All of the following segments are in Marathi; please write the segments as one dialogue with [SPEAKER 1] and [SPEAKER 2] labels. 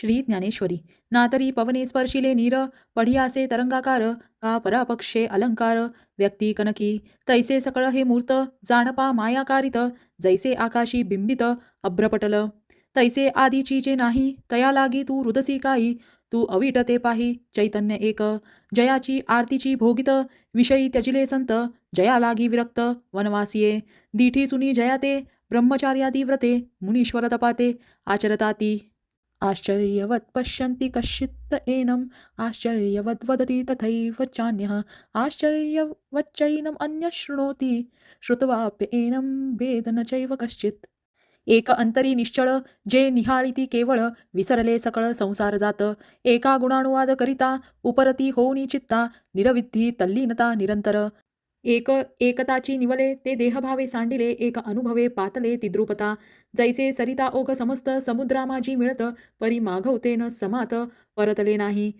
[SPEAKER 1] श्री ज्ञानेश्वरी. नातरी पवने स्पर्शिले नीर, पढियासे तरंगाकार, का परापक्षे अलंकार, व्यक्ती कनकी, तैसे सकळ हे मूर्त, जाणपा मायाकारित, जैसे आकाशी बिंबित अभ्रपटल, तैसे आधीची जे नाही, तया लागी तू हृदसी काही, तू अविट ते पाही, चैतन्य एक, जयाची आरतीची भोगित, विषयी त्यजिले संत, जया लागी विरक्त, वनवासिये, दीठी सुनी जया ते, ब्रह्मचार्यादी व्रते, मुनीश्वर तपाते, आचरताती. आश्चर्यवत् पश्यन्ति कश्चित् एनम्, आश्चर्यवद् वदति तथैव चान्यः, आश्चर्यवच्चैनम् अन्यः शृणोति, श्रुत्वाप्येनं वेद न चैव कश्चित्. एक अंतरी निश्चळ, जे निहाळिती केवळ, विसरले सकळ संसार जात, एका गुणानुवाद करिता, उपरती होऊनी चित्ता, निरविद्धी तल्लीनता निरंतर. एकताची निवले ते देहभावे सांडिले, एक अनुभवे पातले तिद्रुपता, जैसे सरिता ओघ समस्त समुद्रा माझी मिळत, परी मागवते न समात परतले नाही,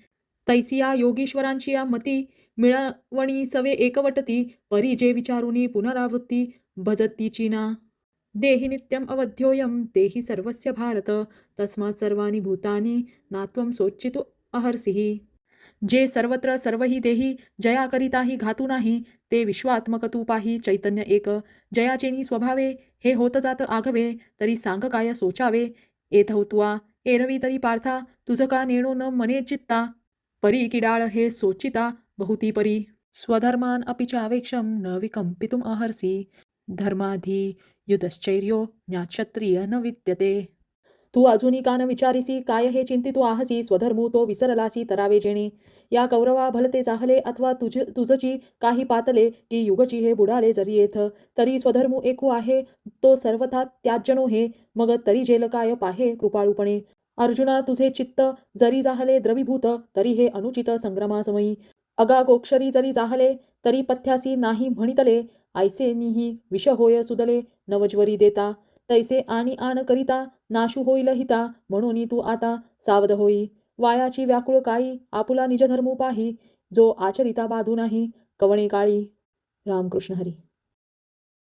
[SPEAKER 1] तैसिया योगीश्वरांची या मती मिळवणी सवे एकवटती, परी जे विचारुनी पुनरावृत्ती भजतीची ना. देहि नित्यम अवध्योयम देहि सर्वस्य भारत, तस्मात् सर्वाणि भूतानि नात्वं सोच्चितु अहर्षिः. जे सर्वत्र सर्वही देही, जया करिताही घातू नाही, ते विश्वात्मक तू पाही, चैतन्य एक, जयाचेनी स्वभावे, हे होत जात आघवे, तरी सांग काय सोचावे, एथौत्वा एरवी तरी पार्था, तुझ का नेणो न मने चित्ता, परी किडाळ हे सोचिता बहुती परी, स्वधर्मान अपि चावेक्षम न विकंपितुम अहर्षि, धर्माधी युधश्चैर्यो ज्ञाक्षत्रिय न विद्यते. तू अजूनी का न विचारिसी, काय हे चिंतितू आहसी, स्वधर्मू तो विसरलासी तरावे जेणे, या कौरवा भलते चाहले, अथवा तुझची काही पातले, की युगची हे बुडाले जरी येथ, तरी स्वधर्मू एकू आहे, तो सर्वथा त्याज्यनो हे, मग तरी जेल काय पाहे कृपाळूपणे. अर्जुना तुझे चित्त जरी जाहले द्रवीभूत, तरी हे अनुचित संग्रमासमयी, अगागोक्षरी जरी जाहले, तरी पथ्यासी नाही म्हणितले, ऐसे निही विष होय सुदले, नवज्वरी देता, तैसे आणि आन करिता, नाशू होईल हिता, म्हणून तू आता सावध होई, वायाची व्याकुळ काई, आपुला निजधर्मू पाही, जो आचरिता बाधू नाही, कवणे काळी. रामकृष्ण हरी.